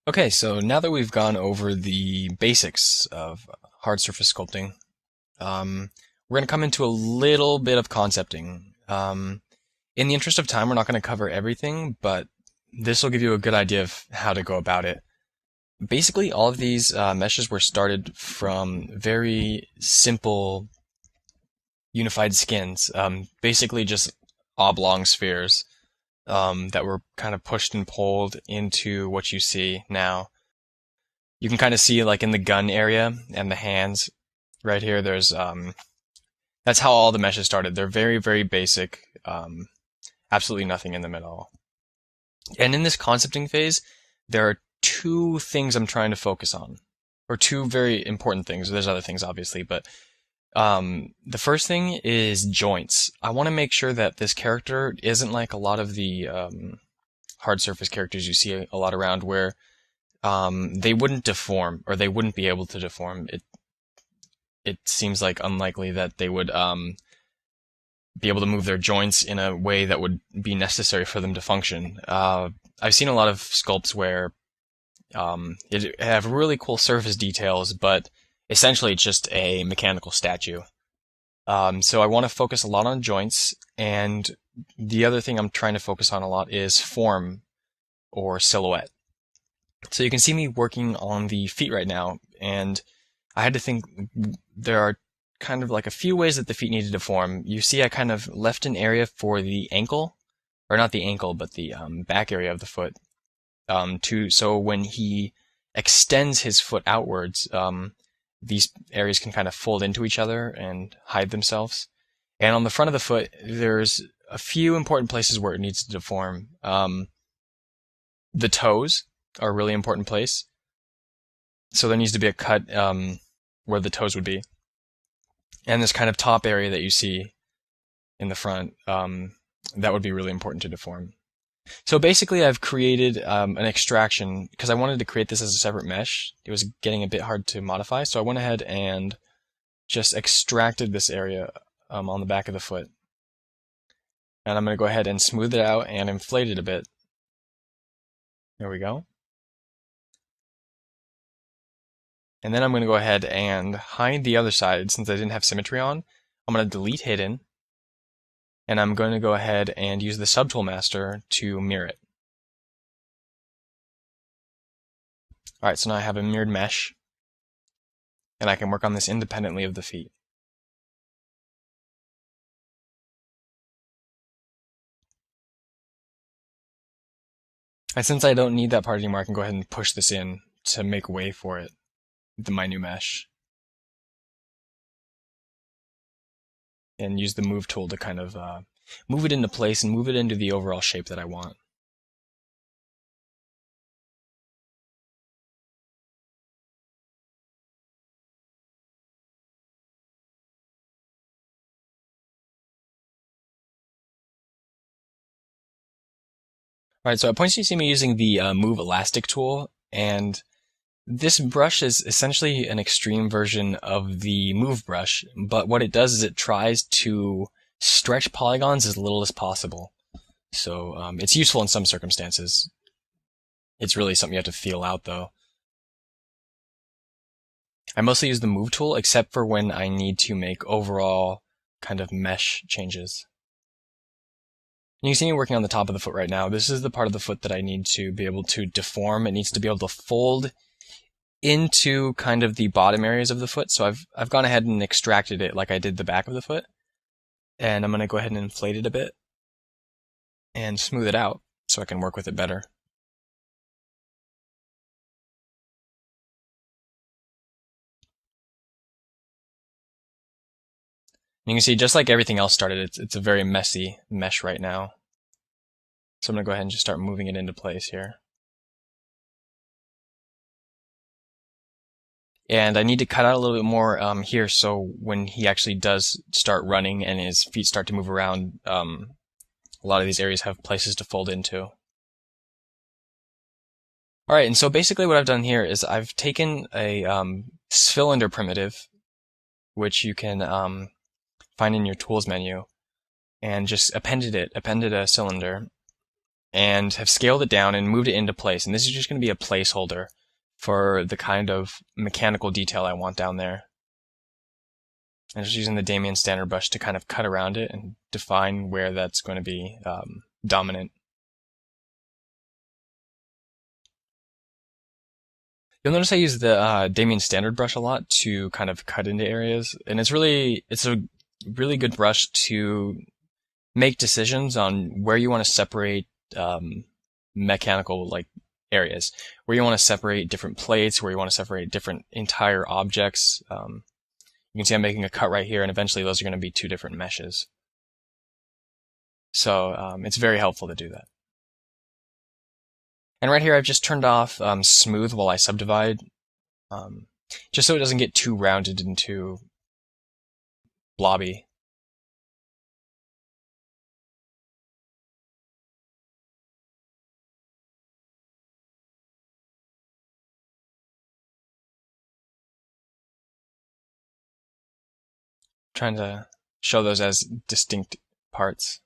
Okay, so now that we've gone over the basics of hard surface sculpting, we're going to come into a little bit of concepting. In the interest of time, we're not going to cover everything, but this will give you a good idea of how to go about it. Basically, all of these meshes were started from very simple unified skins, basically just oblong spheres that were kind of pushed and pulled into what you see now. You can kind of see like in the gun area and the hands right here. That's how all the meshes started. They're very, very basic. Absolutely nothing in them at all. And in this concepting phase, there are two things I'm trying to focus on, or two very important things. There's other things obviously, but the first thing is joints. I want to make sure that this character isn't like a lot of the hard surface characters you see a lot around where they wouldn't deform, or they wouldn't be able to deform. It seems like unlikely that they would be able to move their joints in a way that would be necessary for them to function. I've seen a lot of sculpts where it have really cool surface details, but essentially it's just a mechanical statue. So I want to focus a lot on joints, and the other thing I'm trying to focus on a lot is form or silhouette. So you can see me working on the feet right now, and I had to think there are kind of like a few ways that the feet need to deform. You see I kind of left an area for the ankle, or not the ankle, but the back area of the foot, so when he extends his foot outwards, these areas can kind of fold into each other and hide themselves. And on the front of the foot, there's a few important places where it needs to deform. The toes are a really important place. So there needs to be a cut where the toes would be. And this kind of top area that you see in the front, that would be really important to deform. So basically I've created an extraction because I wanted to create this as a separate mesh. It was getting a bit hard to modify, so I went ahead and just extracted this area on the back of the foot. And I'm going to go ahead and smooth it out and inflate it a bit. There we go. And then I'm going to go ahead and hide the other side since I didn't have symmetry on. I'm going to delete hidden. And I'm going to go ahead and use the subtool master to mirror it. Alright, so now I have a mirrored mesh, and I can work on this independently of the feet. And since I don't need that part anymore, I can go ahead and push this in to make way for it, my new mesh. And use the move tool to kind of move it into place and move it into the overall shape that I want. Alright, so at points you see me using the move elastic tool, and this brush is essentially an extreme version of the move brush, but what it does is it tries to stretch polygons as little as possible. So it's useful in some circumstances. It's really something you have to feel out though. I mostly use the move tool except for when I need to make overall kind of mesh changes. You can see me working on the top of the foot right now. This is the part of the foot that I need to be able to deform. It needs to be able to fold into kind of the bottom areas of the foot. So I've gone ahead and extracted it like I did the back of the foot. And I'm going to go ahead and inflate it a bit and smooth it out so I can work with it better. You can see just like everything else started, it's a very messy mesh right now. So I'm going to go ahead and just start moving it into place here. And I need to cut out a little bit more here, so when he actually does start running and his feet start to move around, a lot of these areas have places to fold into. Alright, and so basically what I've done here is I've taken a cylinder primitive, which you can find in your tools menu, and just appended a cylinder. and have scaled it down and moved it into place. And this is just going to be a placeholder for the kind of mechanical detail I want down there. And just using the Damien standard brush to kind of cut around it and define where that's going to be dominant. You'll notice I use the Damien standard brush a lot to kind of cut into areas, and it's a really good brush to make decisions on where you want to separate mechanical areas, where you want to separate different plates, where you want to separate different entire objects. You can see I'm making a cut right here, and eventually those are going to be two different meshes. So it's very helpful to do that. And right here I've just turned off smooth while I subdivide, just so it doesn't get too rounded and too blobby. Trying to show those as distinct parts.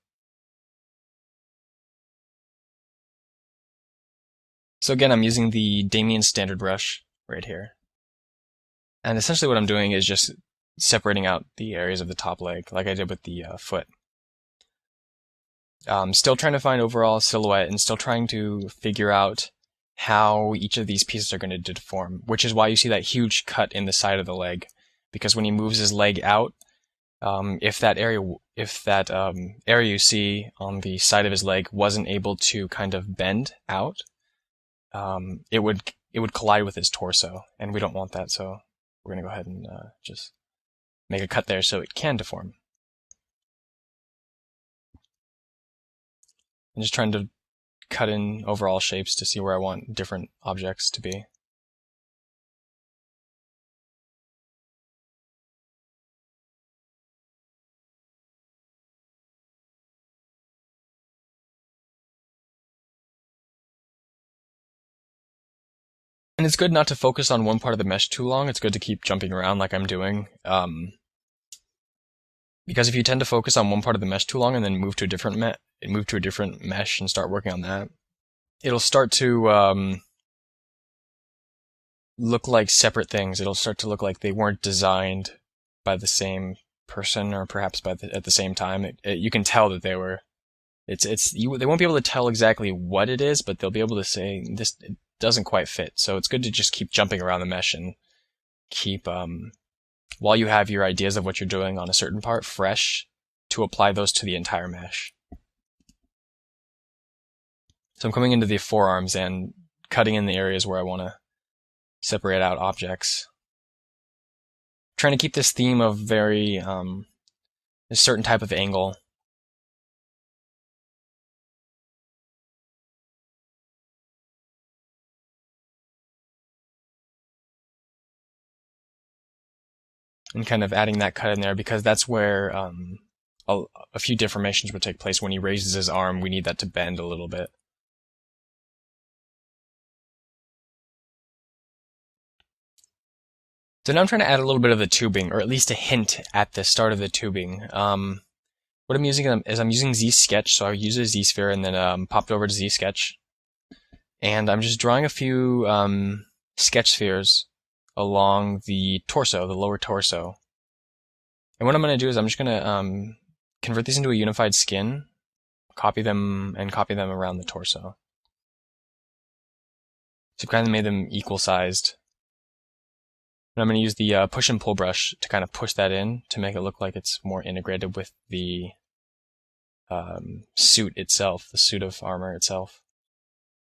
So again, I'm using the Damien standard brush right here. And essentially what I'm doing is just separating out the areas of the top leg, like I did with the foot. Still trying to find overall silhouette and still trying to figure out how each of these pieces are going to deform, which is why you see that huge cut in the side of the leg. Because when he moves his leg out, if that area you see on the side of his leg wasn't able to kind of bend out, it would collide with his torso, and we don't want that. So we're gonna go ahead and just make a cut there so it can deform. I'm just trying to cut in overall shapes to see where I want different objects to be. And it's good not to focus on one part of the mesh too long. It's good to keep jumping around like I'm doing. Because if you tend to focus on one part of the mesh too long and then move to a different mesh and start working on that, it'll start to look like separate things. It'll start to look like they weren't designed by the same person, or perhaps at the same time. You can tell that they were. They won't be able to tell exactly what it is, but they'll be able to say this doesn't quite fit. So it's good to just keep jumping around the mesh and keep, while you have your ideas of what you're doing on a certain part fresh, to apply those to the entire mesh. So I'm coming into the forearms and cutting in the areas where I want to separate out objects. Trying to keep this theme of a certain type of angle. And kind of adding that cut in there, because that's where a few deformations would take place. When he raises his arm, we need that to bend a little bit. So now I'm trying to add a little bit of the tubing, or at least a hint at the start of the tubing. What I'm using is I'm using Z-Sketch, so I use a Z-sphere and then popped over to Z-Sketch. And I'm just drawing a few sketch spheres along the torso, the lower torso. And what I'm going to do is I'm just going to convert these into a unified skin, copy them around the torso. So I've kind of made them equal sized. And I'm going to use the push and pull brush to kind of push that in to make it look like it's more integrated with the suit itself, the suit of armor itself.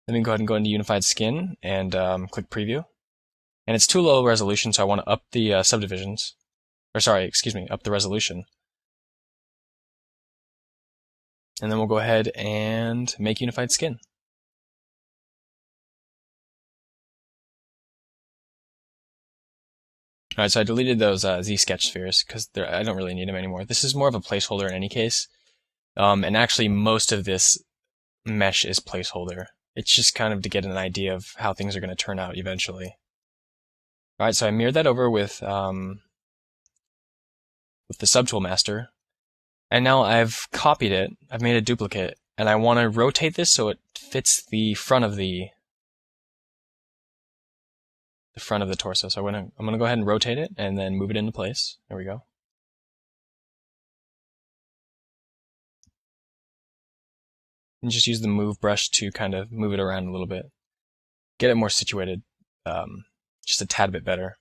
Then we can go ahead and go into unified skin and click preview. And it's too low resolution, so I want to up the subdivisions. Or sorry, excuse me, up the resolution. And then we'll go ahead and make unified skin. Alright, so I deleted those Z-Sketch spheres because I don't really need them anymore. This is more of a placeholder in any case. And actually most of this mesh is placeholder. It's just kind of to get an idea of how things are going to turn out eventually. Alright, so I mirrored that over with the Subtool Master. And now I've copied it, I've made a duplicate, and I want to rotate this so it fits the front of the torso. So I'm gonna go ahead and rotate it and then move it into place. There we go. And just use the move brush to kind of move it around a little bit, get it more situated, just a tad bit better.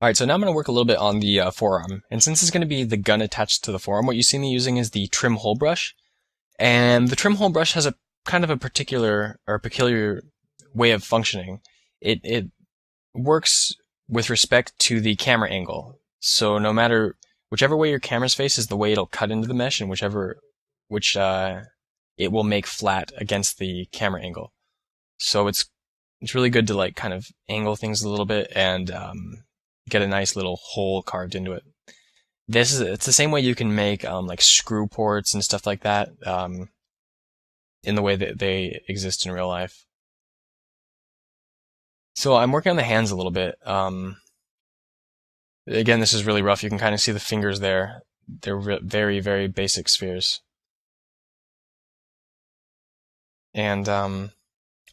All right, so now I'm going to work a little bit on the forearm. And since it's going to be the gun attached to the forearm, what you see me using is the trim hole brush. And the trim hole brush has a kind of a particular or peculiar way of functioning. It works with respect to the camera angle. So no matter whichever way your camera's face is the way it'll cut into the mesh, and which it will make flat against the camera angle. So it's really good to like kind of angle things a little bit and get a nice little hole carved into it. It's the same way you can make like screw ports and stuff like that in the way that they exist in real life. So I'm working on the hands a little bit. Again, this is really rough. You can kind of see the fingers there. They're very, very basic spheres. And I'm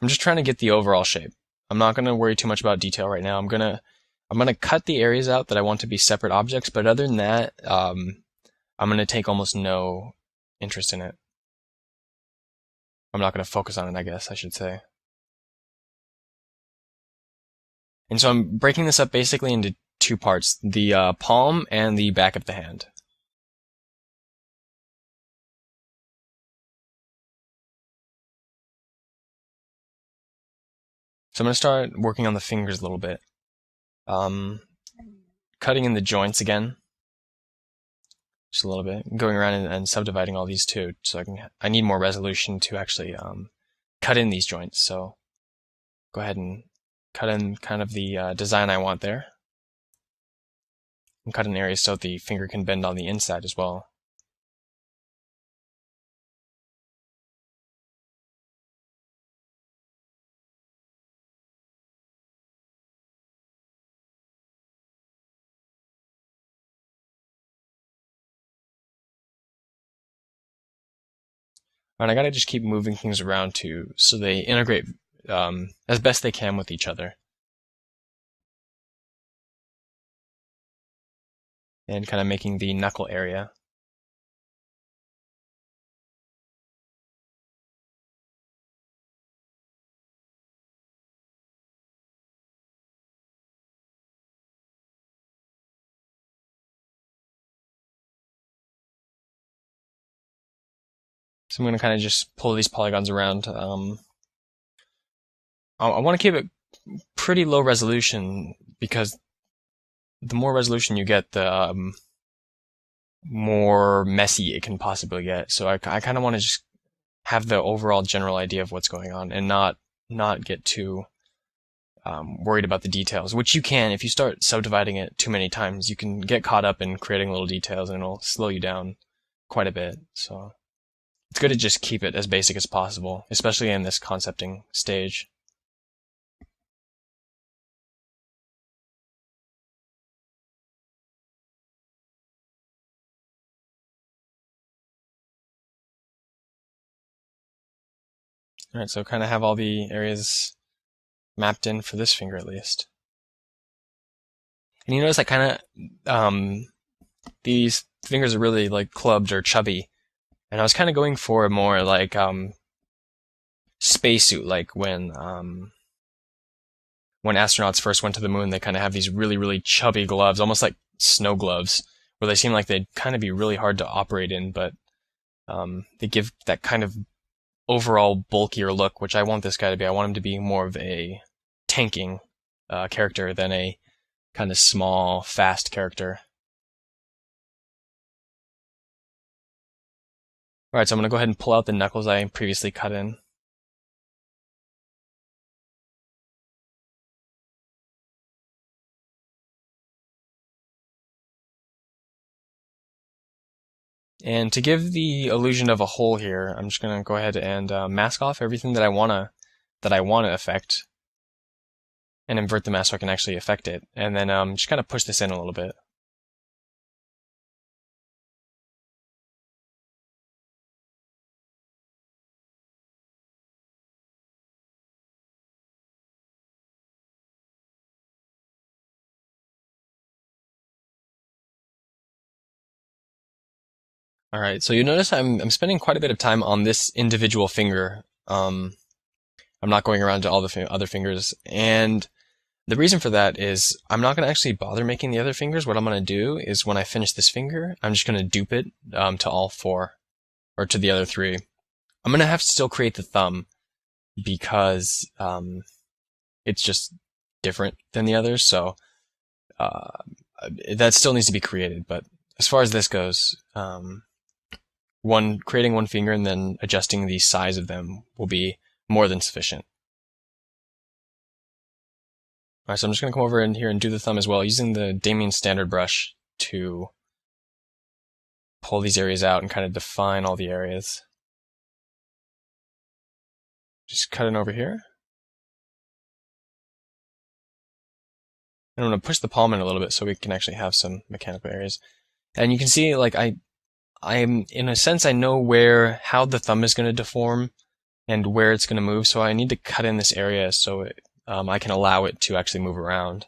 just trying to get the overall shape. I'm not going to worry too much about detail right now. I'm gonna cut the areas out that I want to be separate objects, but other than that, I'm gonna take almost no interest in it. I'm not gonna focus on it, I guess I should say. And so I'm breaking this up basically into two parts, the palm and the back of the hand. So I'm gonna start working on the fingers a little bit. Cutting in the joints again, just a little bit, going around and subdividing all these too, so I need more resolution to actually cut in these joints. So go ahead and cut in kind of the design I want there, and cut in areas so the finger can bend on the inside as well. And I gotta just keep moving things around too, so they integrate as best they can with each other. And kind of making the knuckle area. So I'm going to kind of just pull these polygons around. I want to keep it pretty low resolution, because the more resolution you get, the more messy it can possibly get. So I kind of want to just have the overall general idea of what's going on and not get too worried about the details, which you can. If you start subdividing it too many times, you can get caught up in creating little details and it'll slow you down quite a bit. So it's good to just keep it as basic as possible, especially in this concepting stage. Alright, so kind of have all the areas mapped in for this finger at least. And you notice I kind of, these fingers are really like clubbed or chubby. And I was kind of going for a more like, spacesuit, like when astronauts first went to the moon, they kind of have these really, really chubby gloves, almost like snow gloves, where they seem like they'd kind of be really hard to operate in, but they give that kind of overall bulkier look, which I want this guy to be. I want him to be more of a tanking character than a kind of small, fast character. Alright, so I'm going to go ahead and pull out the knuckles I previously cut in. And to give the illusion of a hole here, I'm just going to go ahead and mask off everything that I want to affect. and invert the mask so I can actually affect it. And then just kind of push this in a little bit. All right, so you notice I'm spending quite a bit of time on this individual finger. I'm not going around to all the other fingers, and the reason for that is I'm not going to actually bother making the other fingers. What I'm going to do is when I finish this finger, I'm just going to dupe it to all four, or to the other three. I'm going to have to still create the thumb because it's just different than the others, so that still needs to be created. But as far as this goes, creating one finger and then adjusting the size of them will be more than sufficient. Alright, so I'm just going to come over in here and do the thumb as well, using the Damien standard brush to pull these areas out and kind of define all the areas. Just cut it over here. And I'm going to push the palm in a little bit so we can actually have some mechanical areas. And you can see, like, I'm in a sense, I know how the thumb is going to deform and where it's going to move, so I need to cut in this area so I can allow it to actually move around.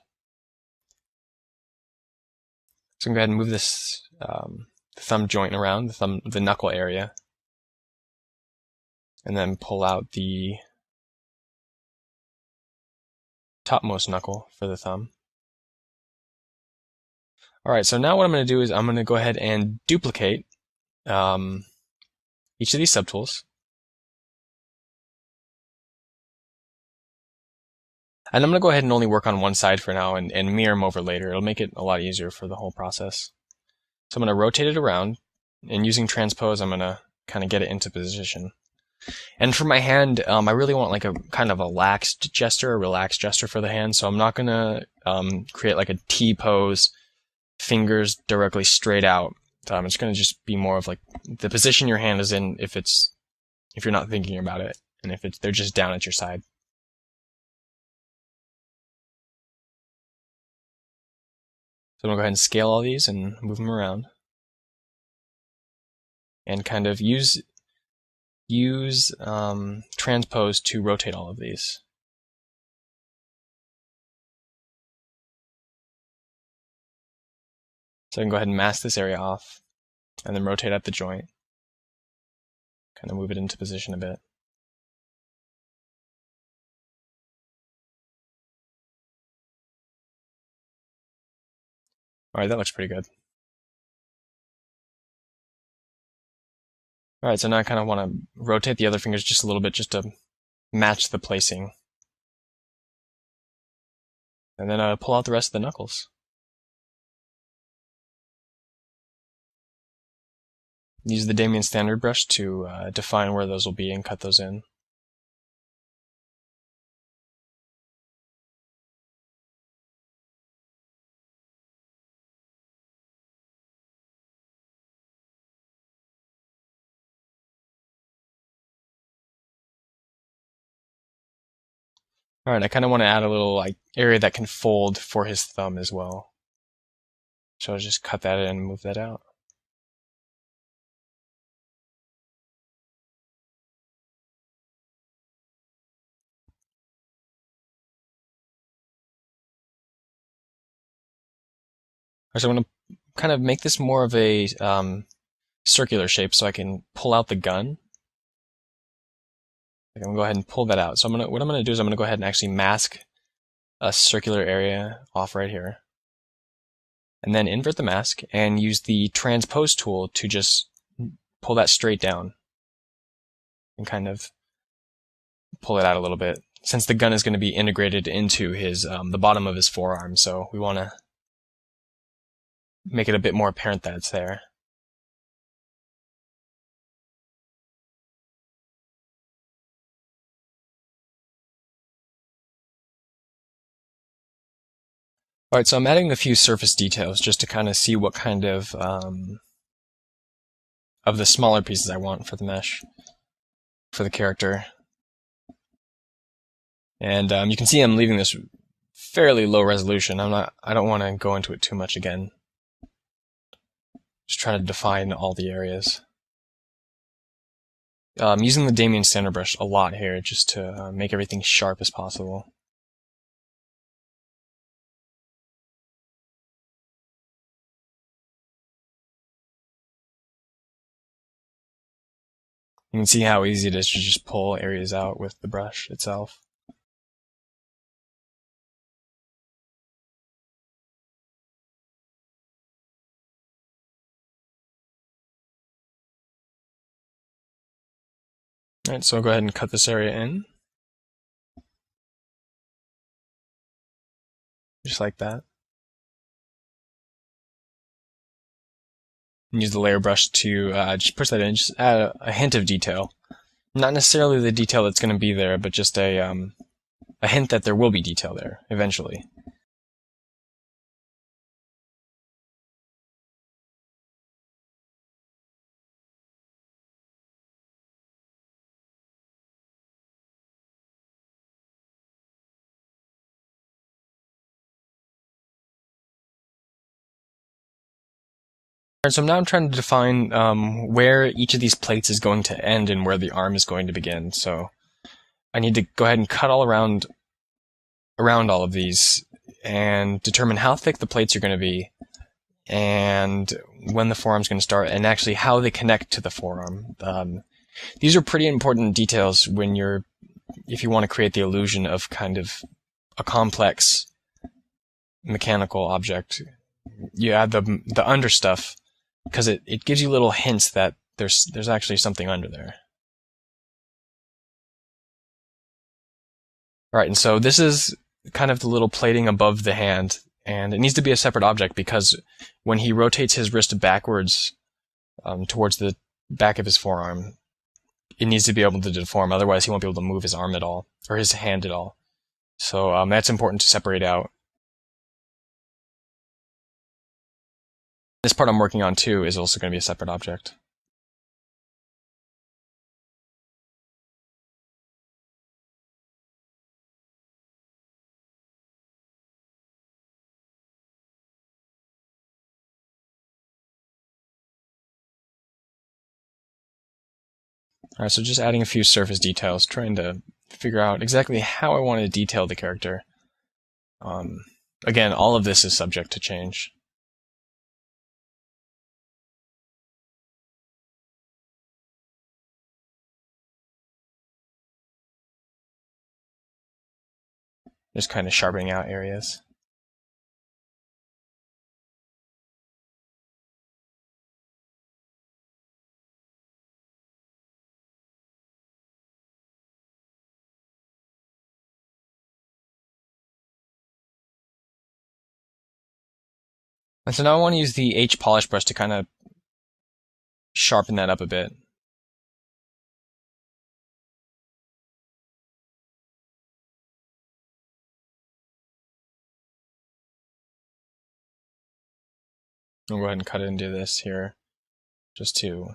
So I'm going to go ahead and move this thumb joint around, the knuckle area, and then pull out the topmost knuckle for the thumb. Alright, so now what I'm going to do is I'm going to go ahead and duplicate each of these subtools. And I'm going to go ahead and only work on one side for now and mirror them over later. It'll make it a lot easier for the whole process. So I'm going to rotate it around, and using transpose, I'm going to kind of get it into position. And for my hand, I really want like a kind of a relaxed gesture for the hand, so I'm not going to create like a T pose, fingers directly straight out. It's going to just be more of like the position your hand is in if you're not thinking about it, and if they're just down at your side. So I'm going to go ahead and scale all these and move them around. And kind of use transpose to rotate all of these. So I can go ahead and mask this area off, and then rotate at the joint. Kind of move it into position a bit. Alright, that looks pretty good. Alright, so now I kind of want to rotate the other fingers just a little bit just to match the placing. And then pull out the rest of the knuckles. Use the Damien standard brush to define where those will be and cut those in. Alright, I kind of want to add a little like area that can fold for his thumb as well. So I'll just cut that in and move that out. So I'm going to kind of make this more of a circular shape so I can pull out the gun. I'm going to go ahead and pull that out. So what I'm going to do is I'm going to go ahead and actually mask a circular area off right here. And then invert the mask and use the transpose tool to just pull that straight down. And kind of pull it out a little bit. Since the gun is going to be integrated into his the bottom of his forearm, so we want to make it a bit more apparent that it's there. Alright, so I'm adding a few surface details just to kind of see what kind of the smaller pieces I want for the mesh, for the character. And you can see I'm leaving this fairly low resolution. I don't want to go into it too much again. Just trying to define all the areas. I'm using the Damien Center brush a lot here, just to make everything sharp as possible. You can see how easy it is to just pull areas out with the brush itself. Alright, so I'll go ahead and cut this area in. Just like that. And use the layer brush to just push that in, just add a hint of detail. Not necessarily the detail that's going to be there, but just a hint that there will be detail there eventually. So now I'm trying to define where each of these plates is going to end and where the arm is going to begin. So I need to go ahead and cut all around all of these and determine how thick the plates are going to be and when the forearm's going to start and actually how they connect to the forearm. These are pretty important details if you want to create the illusion of kind of a complex mechanical object. You add the under stuff, because it gives you little hints that there's actually something under there. Alright, and so this is kind of the little plating above the hand, and it needs to be a separate object because when he rotates his wrist backwards towards the back of his forearm, it needs to be able to deform, otherwise he won't be able to move his arm at all, or his hand at all. So that's important to separate out. This part I'm working on too is also going to be a separate object. Alright, so just adding a few surface details, trying to figure out exactly how I want to detail the character. Again, all of this is subject to change. Just kind of sharpening out areas. And so now I want to use the H polish brush to kind of sharpen that up a bit. I'll go ahead and cut it into this here, just to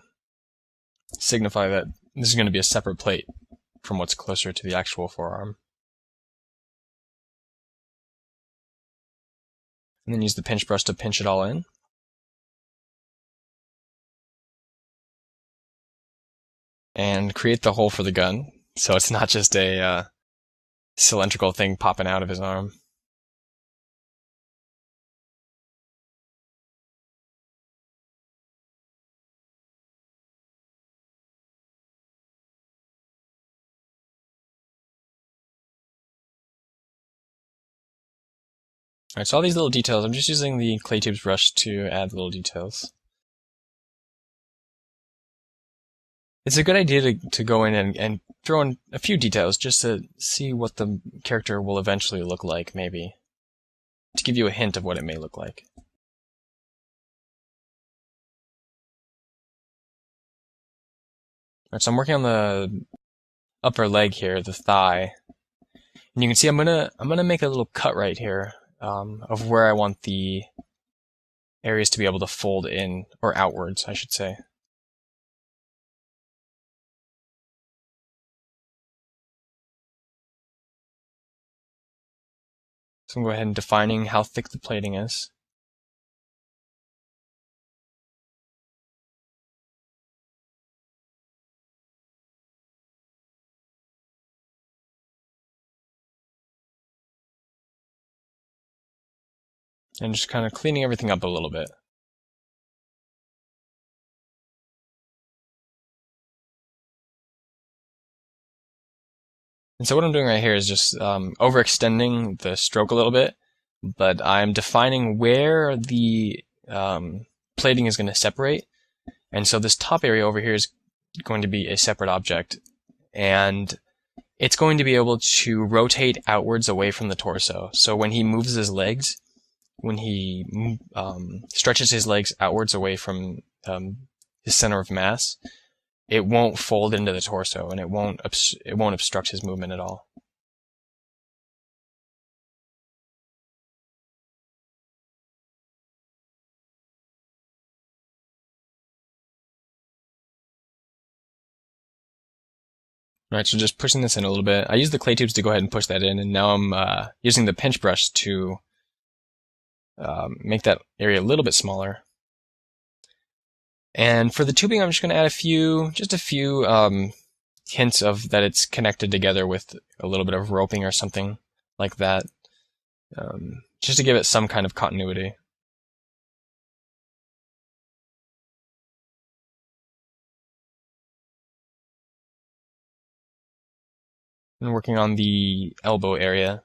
signify that this is going to be a separate plate from what's closer to the actual forearm. And then use the pinch brush to pinch it all in. And create the hole for the gun, so it's not just a cylindrical thing popping out of his arm. Alright, so all these little details, I'm just using the clay tubes brush to add the little details. It's a good idea to go in and throw in a few details just to see what the character will eventually look like, maybe. To give you a hint of what it may look like. Alright, so I'm working on the upper leg here, the thigh. And you can see I'm gonna make a little cut right here of where I want the areas to be able to fold in, or outwards, I should say. So I'm going to go ahead and defining how thick the plating is. And just kind of cleaning everything up a little bit. And so what I'm doing right here is just overextending the stroke a little bit, but I'm defining where the plating is going to separate. And so this top area over here is going to be a separate object, and it's going to be able to rotate outwards away from the torso. So when he moves his legs, when he stretches his legs outwards away from his center of mass, it won't fold into the torso, and it won't obstruct his movement at all. All right, so just pushing this in a little bit. I used the clay tubes to go ahead and push that in, and now I'm using the pinch brush to make that area a little bit smaller. And for the tubing, I'm just going to add a few hints of that it's connected together with a little bit of roping or something like that, just to give it some kind of continuity. And working on the elbow area,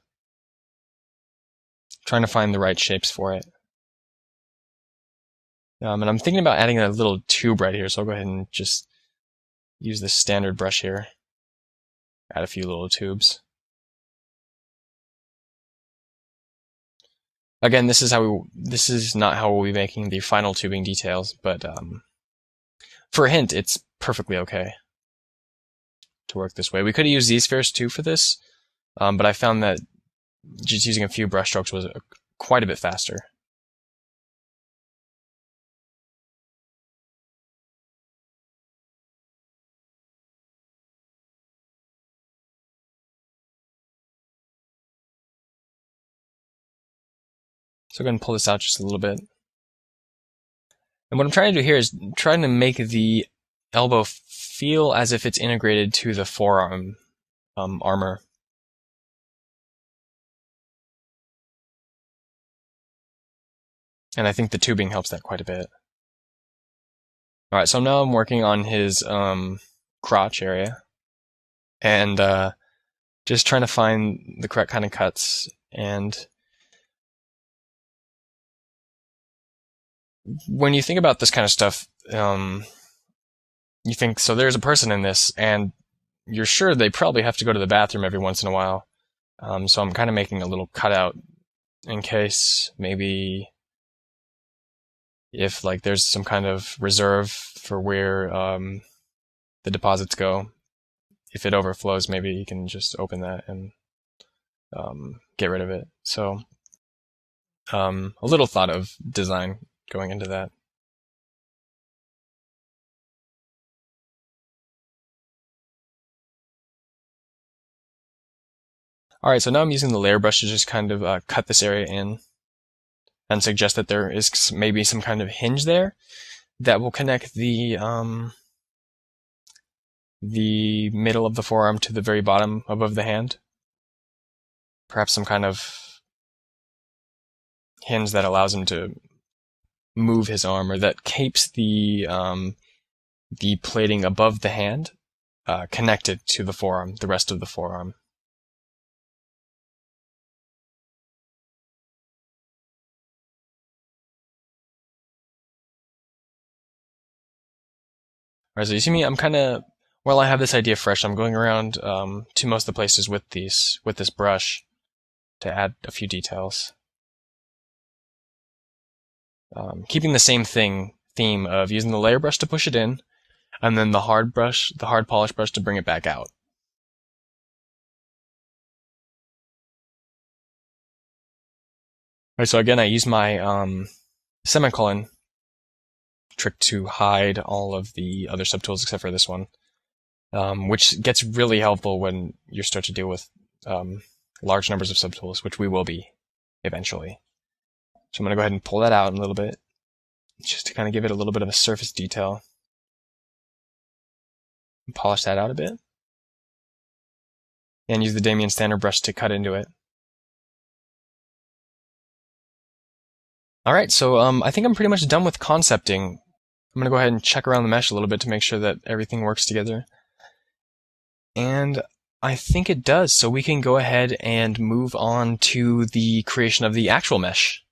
trying to find the right shapes for it. And I'm thinking about adding a little tube right here, so I'll go ahead and just use this standard brush here. Add a few little tubes. Again, this is not how we'll be making the final tubing details, but for a hint, it's perfectly okay to work this way. We could have used Z-spheres too for this, but I found that just using a few brush strokes was quite a bit faster. So go ahead and pull this out just a little bit. And what I'm trying to do here is trying to make the elbow feel as if it's integrated to the forearm armor. And I think the tubing helps that quite a bit. Alright, so now I'm working on his crotch area. And just trying to find the correct kind of cuts. And when you think about this kind of stuff, you think, so there's a person in this, and you're sure they probably have to go to the bathroom every once in a while. So I'm kind of making a little cutout in case maybe if like there's some kind of reserve for where the deposits go. If it overflows, maybe you can just open that and get rid of it. So a little thought of design going into that. Alright, so now I'm using the layer brush to just kind of cut this area in and suggest that there is maybe some kind of hinge there that will connect the middle of the forearm to the very bottom above the hand. Perhaps some kind of hinge that allows him to move his arm, or that keeps the plating above the hand connected to the forearm, the rest of the forearm. Alright, so you see me, I'm kind of, while I have this idea fresh, I'm going around to most of the places with this brush to add a few details. Keeping the same theme of using the layer brush to push it in, and then the hard polish brush to bring it back out. Alright, so again, I use my semicolon trick to hide all of the other subtools except for this one, which gets really helpful when you start to deal with large numbers of subtools, which we will be eventually. So I'm going to go ahead and pull that out a little bit, just to kind of give it a little bit of a surface detail. Polish that out a bit. And use the Damien Standard brush to cut into it. Alright, so I think I'm pretty much done with concepting. I'm going to go ahead and check around the mesh a little bit to make sure that everything works together. And I think it does, so we can go ahead and move on to the creation of the actual mesh.